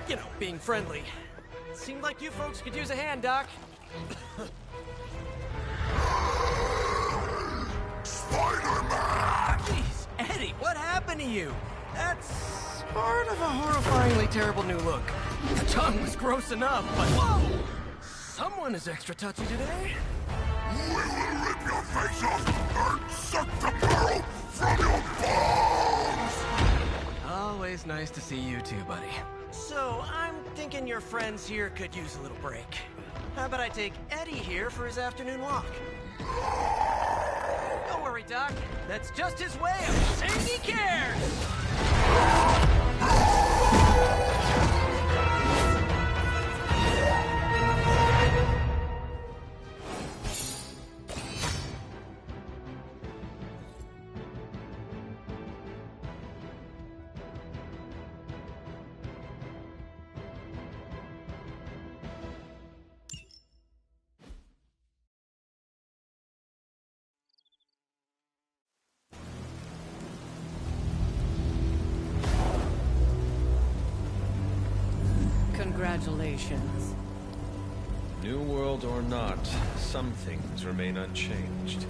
you know, being friendly. Seemed like you folks could use a hand, Doc. Spider-Man! Jeez, Eddie, what happened to you? That's part of a horrifyingly terrible new look. The tongue was gross enough, but whoa! Someone is extra touchy today. We will rip your face off and suck the marrow from your bones! Always nice to see you too, buddy. So, I'm thinking your friends here could use a little break. How about I take Eddie here for his afternoon walk? Don't worry, Doc. That's just his way of saying he cares! Congratulations. New world or not, some things remain unchanged.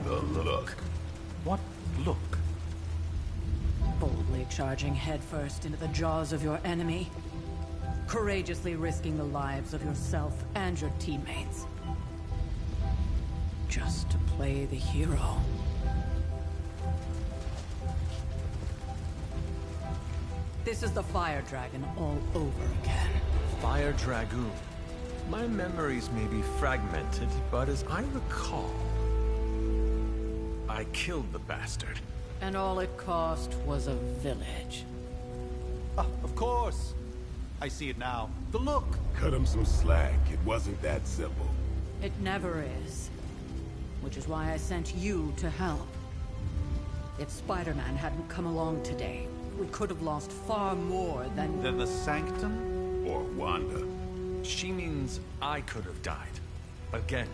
The look. What look? Boldly charging headfirst into the jaws of your enemy. Courageously risking the lives of yourself and your teammates. Just to play the hero. This is the Fire Dragon all over again. Fire Dragoon. My memories may be fragmented, but as I recall, I killed the bastard. And all it cost was a village. Of course. I see it now. The look. Cut him some slack. It wasn't that simple. It never is. Which is why I sent you to help. If Spider-Man hadn't come along today, we could have lost far more than... Then the Sanctum? Or Wanda. She means I could have died. Again,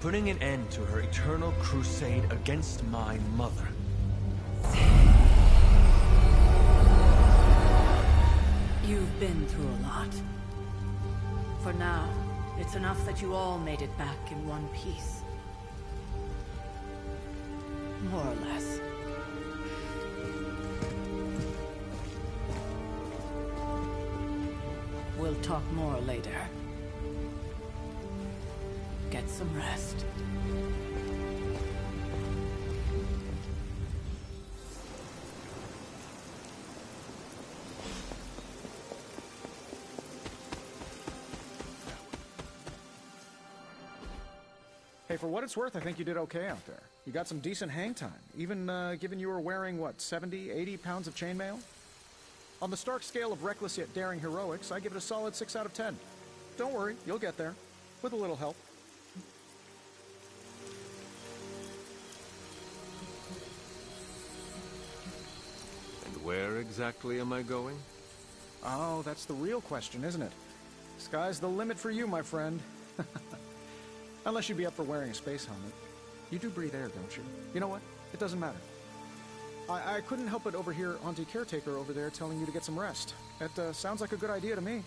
putting an end to her eternal crusade against my mother. You've been through a lot. For now, it's enough that you all made it back in one piece. More or less. We'll talk more later. Get some rest. Hey, for what it's worth, I think you did okay out there. You got some decent hang time, even given you were wearing, what, 70, 80 pounds of chainmail? On the Stark scale of reckless yet daring heroics, I give it a solid 6 out of 10. Don't worry, you'll get there. With a little help. And where exactly am I going? Oh, that's the real question, isn't it? Sky's the limit for you, my friend. Unless you'd be up for wearing a space helmet. You do breathe air, don't you? You know what? It doesn't matter. I couldn't help but overhear Auntie Caretaker over there telling you to get some rest. That sounds like a good idea to me.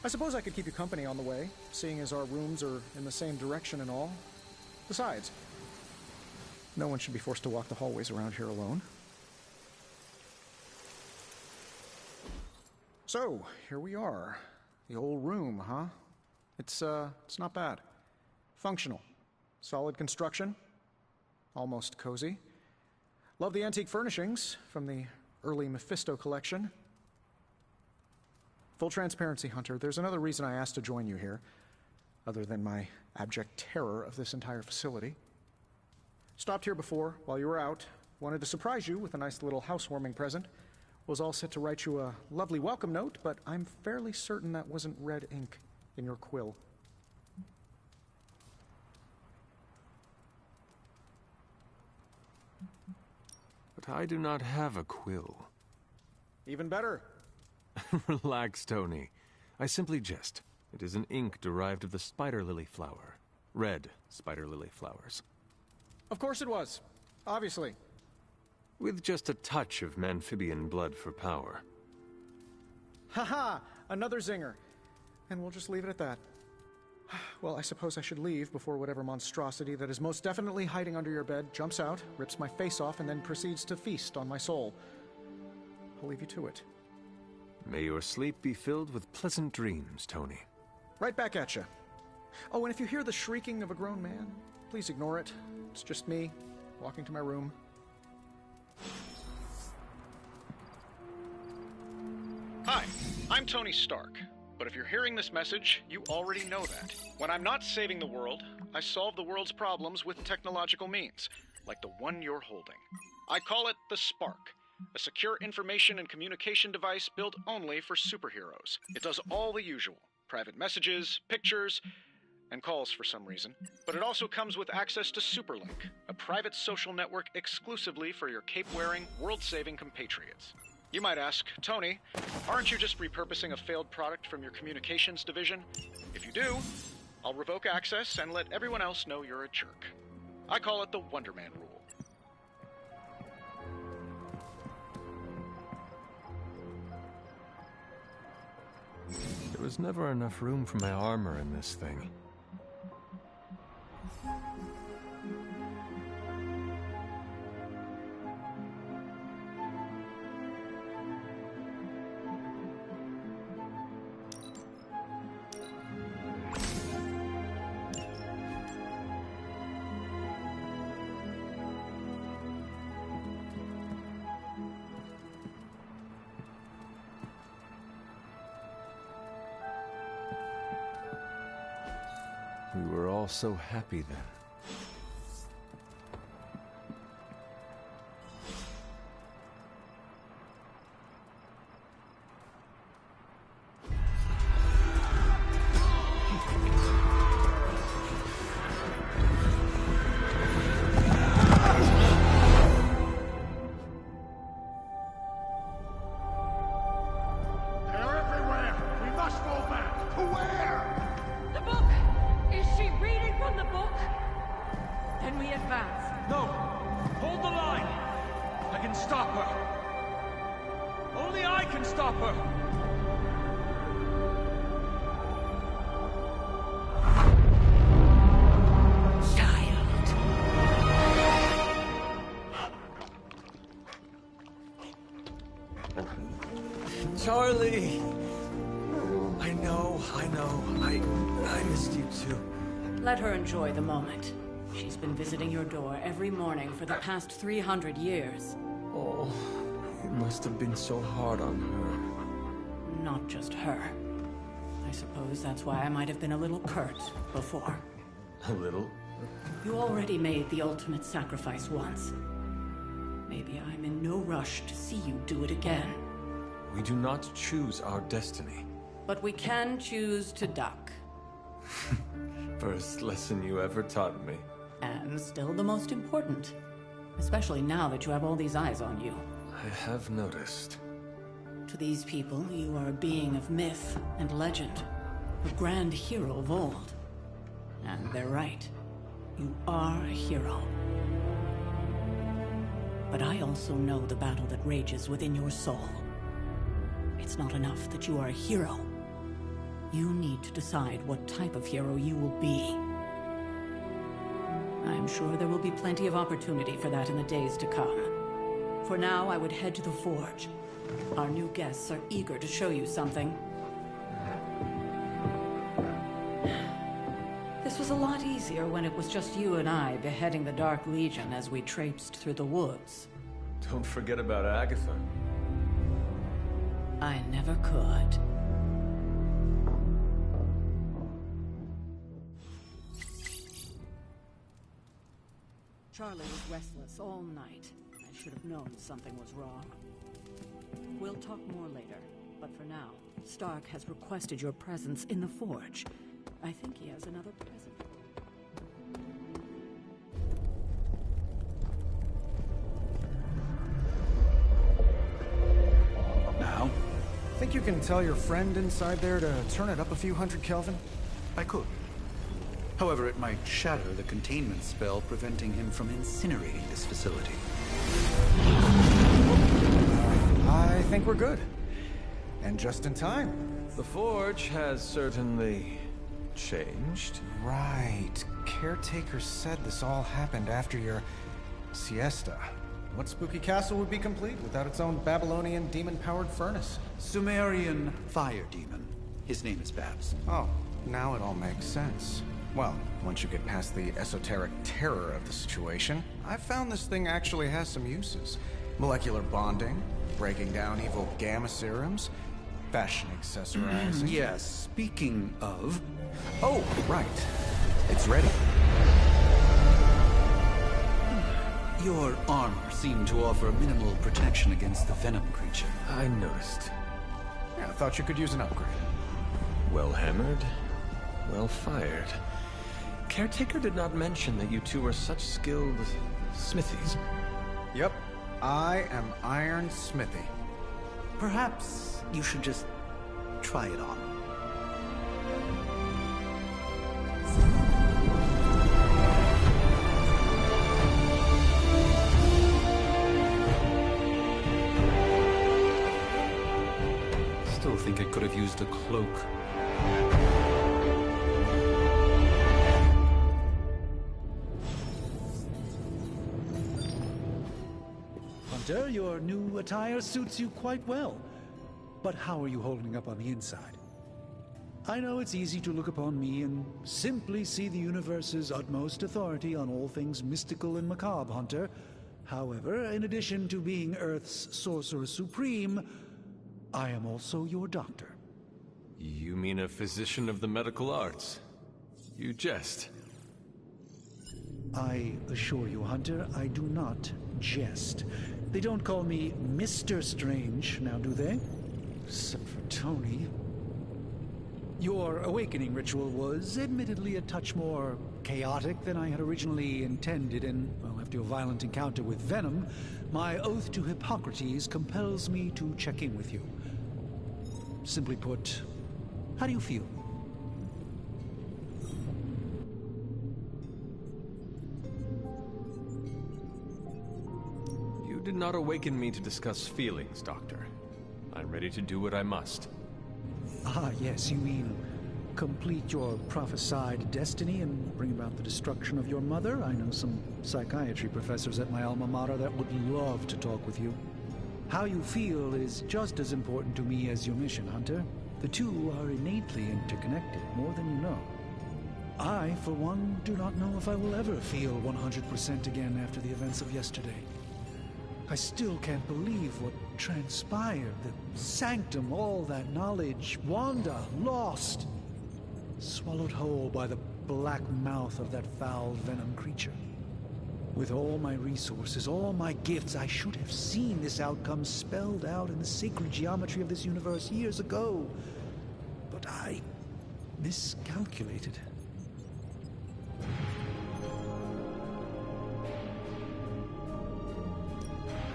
I suppose I could keep you company on the way, seeing as our rooms are in the same direction and all. Besides, no one should be forced to walk the hallways around here alone. So, here we are. The old room, huh? It's not bad. Functional. Solid construction. Almost cozy. Love the antique furnishings from the early Mephisto collection. Full transparency, Hunter, there's another reason I asked to join you here, other than my abject terror of this entire facility. Stopped here before, while you were out. Wanted to surprise you with a nice little housewarming present. Was all set to write you a lovely welcome note, but I'm fairly certain that wasn't red ink in your quill. But I do not have a quill. Even better. Relax, Tony. I simply jest. It is an ink derived of the spider lily flower. Red spider lily flowers. Of course it was. Obviously. With just a touch of Memphibian blood for power. Haha! Another zinger. And we'll just leave it at that. Well, I suppose I should leave before whatever monstrosity that is most definitely hiding under your bed jumps out, rips my face off, and then proceeds to feast on my soul. I'll leave you to it. May your sleep be filled with pleasant dreams, Tony. Right back at you. Oh, and if you hear the shrieking of a grown man, please ignore it. It's just me, walking to my room. Hi, I'm Tony Stark. But if you're hearing this message, you already know that. When I'm not saving the world, I solve the world's problems with technological means, like the one you're holding. I call it the Spark, a secure information and communication device built only for superheroes. It does all the usual, private messages, pictures, and calls for some reason. But it also comes with access to Superlink, a private social network exclusively for your cape-wearing, world-saving compatriots. You might ask, Tony, aren't you just repurposing a failed product from your communications division? If you do, I'll revoke access and let everyone else know you're a jerk. I call it the Wonder Man rule. There was never enough room for my armor in this thing. We were all so happy then. They're everywhere! We must go back! To where? The book! Is she reading from the book? Then we advance. No! Hold the line! I can stop her! Only I can stop her! Charlie! I know. I missed you too. Let her enjoy the moment. She's been visiting your door every morning for the past 300 years. Oh, it must have been so hard on her. Not just her. I suppose that's why I might have been a little curt before. A little? You already made the ultimate sacrifice once. Maybe I'm in no rush to see you do it again. We do not choose our destiny. But we can choose to duck. First lesson you ever taught me. And still the most important. Especially now that you have all these eyes on you. I have noticed. To these people, you are a being of myth and legend. A grand hero of old. And they're right. You are a hero. But I also know the battle that rages within your soul. It's not enough that you are a hero. You need to decide what type of hero you will be. I'm sure there will be plenty of opportunity for that in the days to come. For now, I would head to the Forge. Our new guests are eager to show you something. This was a lot easier when it was just you and I beheading the Dark Legion as we traipsed through the woods. Don't forget about Agatha. I never could. Charlie was restless all night. I should have known something was wrong. We'll talk more later, but for now, Stark has requested your presence in the Forge. I think he has another present. Now? Think you can tell your friend inside there to turn it up a few hundred Kelvin? I could. However, it might shatter the containment spell preventing him from incinerating this facility. I think we're good. And just in time. The Forge has certainly changed. Right. Caretaker said this all happened after your siesta. What spooky castle would be complete without its own Babylonian demon-powered furnace? Sumerian fire demon. His name is Babs. Oh, now it all makes sense. Well, once you get past the esoteric terror of the situation, I've found this thing actually has some uses. Molecular bonding, breaking down evil gamma serums, fashion accessorizing. Yes, speaking of... Oh, right. It's ready. Your armor seemed to offer minimal protection against the venom creature. I noticed. Yeah, I thought you could use an upgrade. Well hammered, well fired. Caretaker did not mention that you two are such skilled smithies. Yep, I am Iron Smithy. Perhaps you should just try it on. Still think it could have used a cloak. Hunter, your new attire suits you quite well. But how are you holding up on the inside? I know it's easy to look upon me and simply see the universe's utmost authority on all things mystical and macabre, Hunter. However, in addition to being Earth's Sorcerer Supreme, I am also your doctor. You mean a physician of the medical arts? You jest. I assure you, Hunter, I do not jest. They don't call me Mr. Strange, now do they? Except for Tony. Your awakening ritual was admittedly a touch more chaotic than I had originally intended, and, well, after your violent encounter with Venom, my oath to Hippocrates compels me to check in with you. Simply put, how do you feel? You did not awaken me to discuss feelings, Doctor. I'm ready to do what I must. Ah, yes, you mean complete your prophesied destiny and bring about the destruction of your mother? I know some psychiatry professors at my alma mater that would love to talk with you. How you feel is just as important to me as your mission, Hunter. The two are innately interconnected, more than you know. I, for one, do not know if I will ever feel 100% again after the events of yesterday. I still can't believe what transpired, the sanctum, all that knowledge. Wanda, lost. Swallowed whole by the black mouth of that foul venom creature. With all my resources, all my gifts, I should have seen this outcome spelled out in the sacred geometry of this universe years ago. But I miscalculated.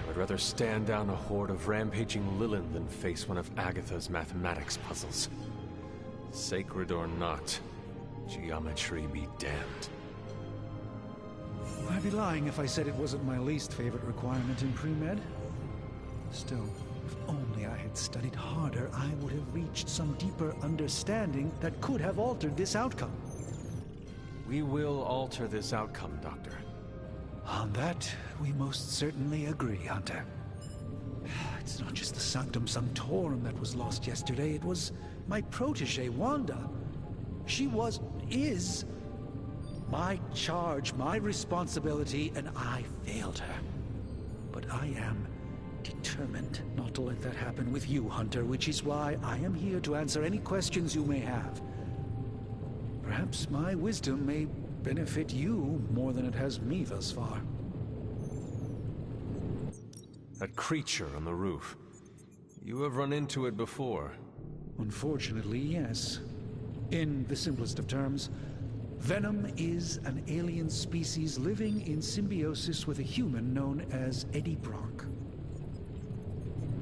I would rather stand down a horde of rampaging Lilin than face one of Agatha's mathematics puzzles. Sacred or not, geometry be damned. I'd be lying if I said it wasn't my least favorite requirement in pre-med. Still, if only I had studied harder, I would have reached some deeper understanding that could have altered this outcome. We will alter this outcome, Doctor. On that, we most certainly agree, Hunter. It's not just the Sanctum Sanctorum that was lost yesterday, it was my protege, Wanda. She is my charge, my responsibility, and I failed her. But I am determined not to let that happen with you, Hunter, which is why I am here to answer any questions you may have. Perhaps my wisdom may benefit you more than it has me thus far. That creature on the roof. You have run into it before. Unfortunately, yes. In the simplest of terms, Venom is an alien species living in symbiosis with a human known as Eddie Brock.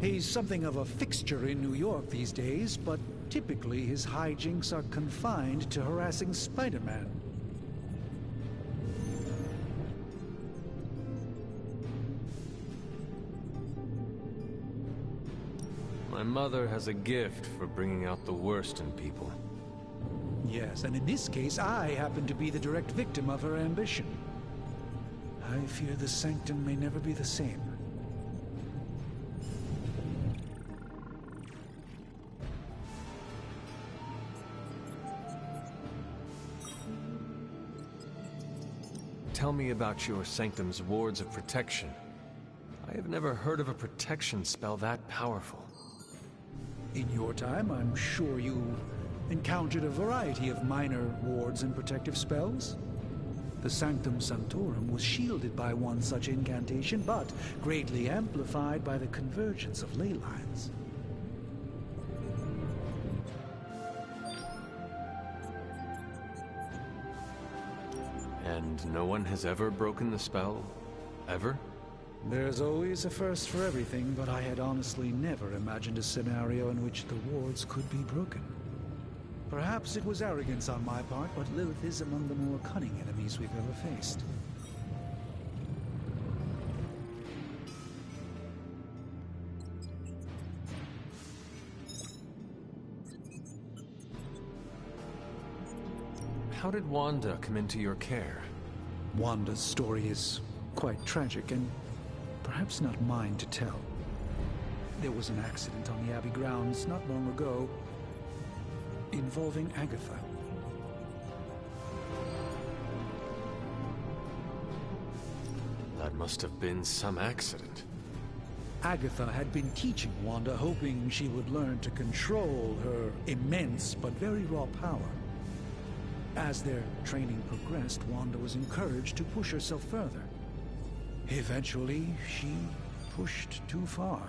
He's something of a fixture in New York these days, but typically his hijinks are confined to harassing Spider-Man. My mother has a gift for bringing out the worst in people. Yes, and in this case, I happen to be the direct victim of her ambition. I fear the Sanctum may never be the same. Tell me about your Sanctum's wards of protection. I have never heard of a protection spell that powerful. In your time, I'm sure you encountered a variety of minor wards and protective spells. The Sanctum Sanctorum was shielded by one such incantation, but greatly amplified by the convergence of ley lines. And no one has ever broken the spell? Ever? There's always a first for everything, but I had honestly never imagined a scenario in which the wards could be broken. Perhaps it was arrogance on my part, but Lilith is among the more cunning enemies we've ever faced. How did Wanda come into your care? Wanda's story is quite tragic and perhaps not mine to tell. There was an accident on the Abbey grounds not long ago involving Agatha. That must have been some accident. Agatha had been teaching Wanda, hoping she would learn to control her immense but very raw power. As their training progressed, Wanda was encouraged to push herself further. Eventually, she pushed too far.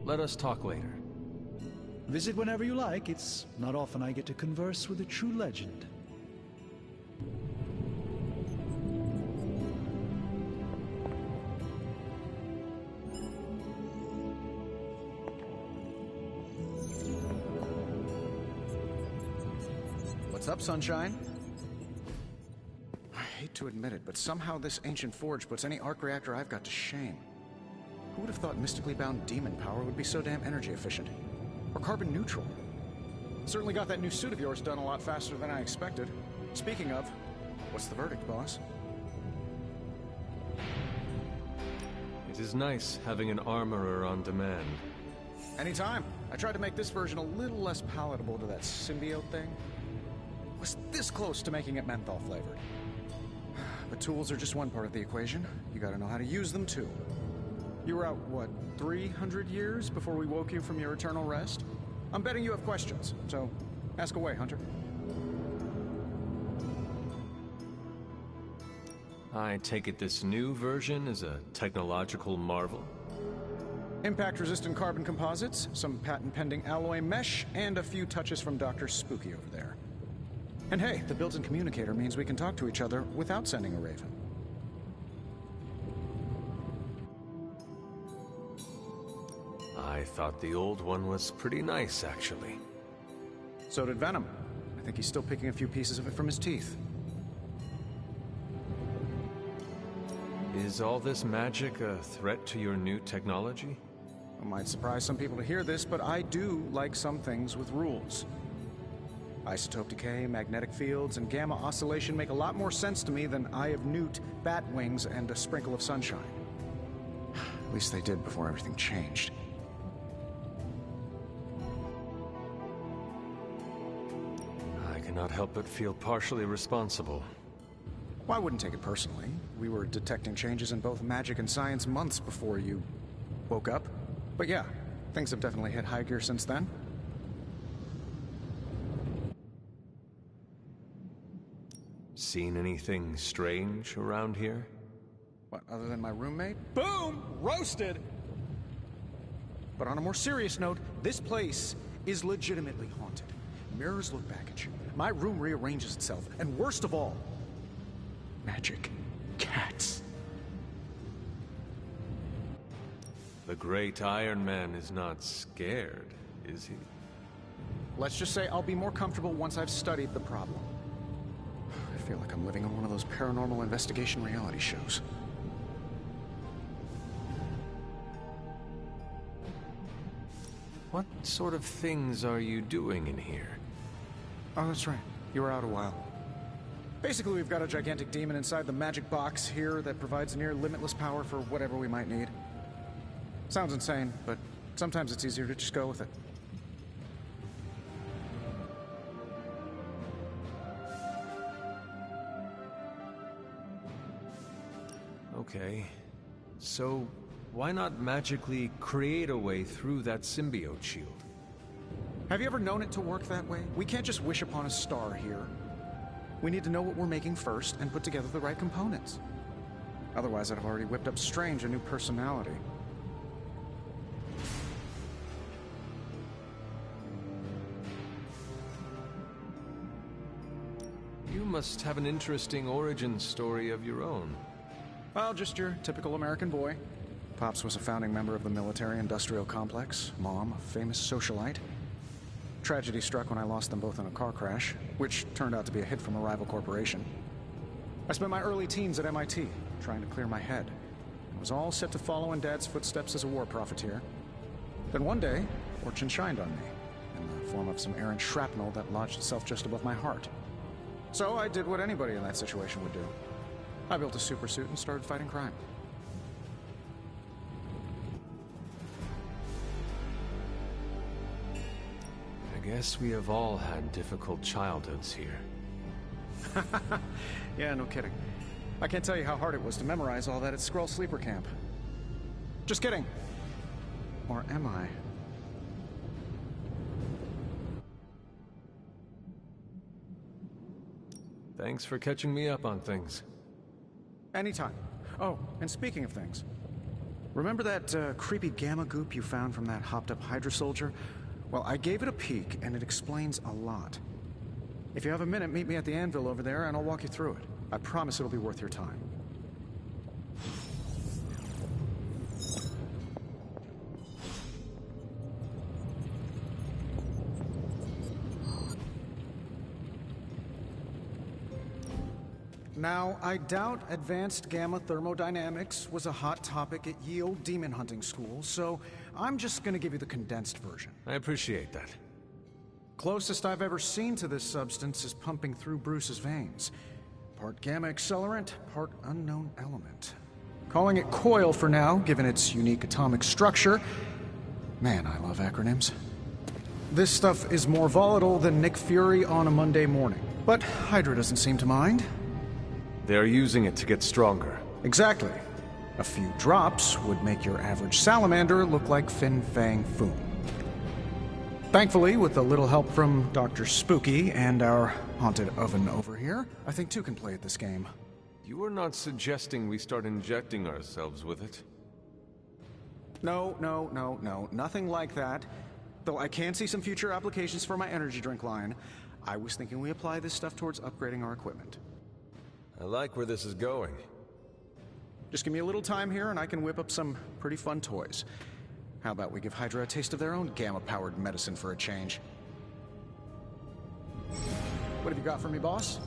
Let us talk later. Visit whenever you like. It's not often I get to converse with a true legend. What's up, Sunshine? I hate to admit it, but somehow this ancient forge puts any arc reactor I've got to shame. Who would have thought mystically bound demon power would be so damn energy efficient? Or carbon neutral? Certainly got that new suit of yours done a lot faster than I expected. Speaking of, what's the verdict, boss? It is nice having an armorer on demand. Anytime. I tried to make this version a little less palatable to that symbiote thing. Was this close to making it menthol flavored. But tools are just one part of the equation. You gotta know how to use them too. You were out, what, 300 years before we woke you from your eternal rest? I'm betting you have questions, so ask away, Hunter. I take it this new version is a technological marvel? Impact-resistant carbon composites, some patent-pending alloy mesh, and a few touches from Dr. Spooky over there. And hey, the built-in communicator means we can talk to each other without sending a raven. I thought the old one was pretty nice, actually. So did Venom. I think he's still picking a few pieces of it from his teeth. Is all this magic a threat to your new technology? It might surprise some people to hear this, but I do like some things with rules. Isotope decay, magnetic fields, and gamma oscillation make a lot more sense to me than Eye of Newt, bat wings, and a sprinkle of sunshine. At least they did before everything changed. I cannot help but feel partially responsible. Well, I wouldn't take it personally. We were detecting changes in both magic and science months before you woke up. But yeah, things have definitely hit high gear since then. Seen anything strange around here? What, other than my roommate? Boom! Roasted! But on a more serious note, this place is legitimately haunted. Mirrors look back at you. My room rearranges itself. And worst of all, magic cats. The great Iron Man is not scared, is he? Let's just say I'll be more comfortable once I've studied the problem. I feel like I'm living on one of those paranormal investigation reality shows. What sort of things are you doing in here? Oh, that's right. You were out a while. Basically, we've got a gigantic demon inside the magic box here that provides near limitless power for whatever we might need. Sounds insane, but sometimes it's easier to just go with it. Okay. So, why not magically create a way through that symbiote shield? Have you ever known it to work that way? We can't just wish upon a star here. We need to know what we're making first and put together the right components. Otherwise, I'd have already whipped up Strange a new personality. You must have an interesting origin story of your own. Well, just your typical American boy. Pops was a founding member of the military-industrial complex. Mom, a famous socialite. Tragedy struck when I lost them both in a car crash, which turned out to be a hit from a rival corporation. I spent my early teens at MIT, trying to clear my head. I was all set to follow in Dad's footsteps as a war profiteer. Then one day, fortune shined on me, in the form of some errant shrapnel that lodged itself just above my heart. So I did what anybody in that situation would do. I built a supersuit and started fighting crime. I guess we have all had difficult childhoods here. Yeah, no kidding. I can't tell you how hard it was to memorize all that at Skrull Sleeper Camp. Just kidding. Or am I? Thanks for catching me up on things. Anytime. Oh, and speaking of things, remember that creepy gamma goop you found from that hopped-up Hydra soldier? Well, I gave it a peek, and it explains a lot. If you have a minute, meet me at the anvil over there, and I'll walk you through it. I promise it'll be worth your time. Now, I doubt advanced gamma thermodynamics was a hot topic at ye old demon hunting school, so I'm just gonna give you the condensed version. I appreciate that. Closest I've ever seen to this substance is pumping through Bruce's veins. Part gamma accelerant, part unknown element. Calling it coil for now, given its unique atomic structure. Man, I love acronyms. This stuff is more volatile than Nick Fury on a Monday morning, but Hydra doesn't seem to mind. They're using it to get stronger. Exactly. A few drops would make your average salamander look like Fin Fang Foom. Thankfully, with a little help from Dr. Spooky and our haunted oven over here, I think two can play at this game. You are not suggesting we start injecting ourselves with it? No, nothing like that. Though I can see some future applications for my energy drink line. I was thinking we apply this stuff towards upgrading our equipment. I like where this is going. Just give me a little time here and I can whip up some pretty fun toys. How about we give Hydra a taste of their own gamma-powered medicine for a change? What have you got for me, boss?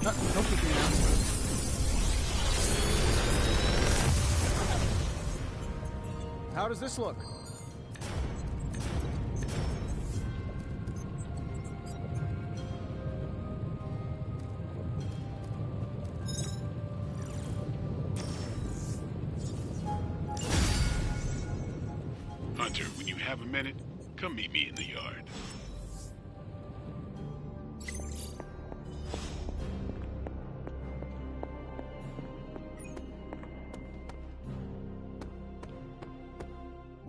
Don't keep me now. How does this look? Hunter, when you have a minute, come meet me in the yard.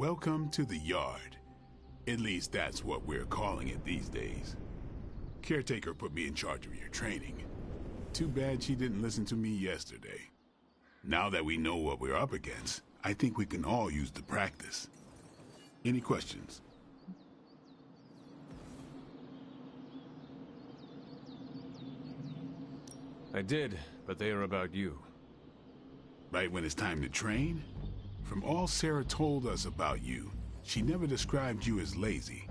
Welcome to the yard. At least that's what we're calling it these days. Caretaker put me in charge of your training. Too bad she didn't listen to me yesterday. Now that we know what we're up against, I think we can all use the practice. Any questions? I did, but they are about you. Right when it's time to train? From all Sarah told us about you, she never described you as lazy.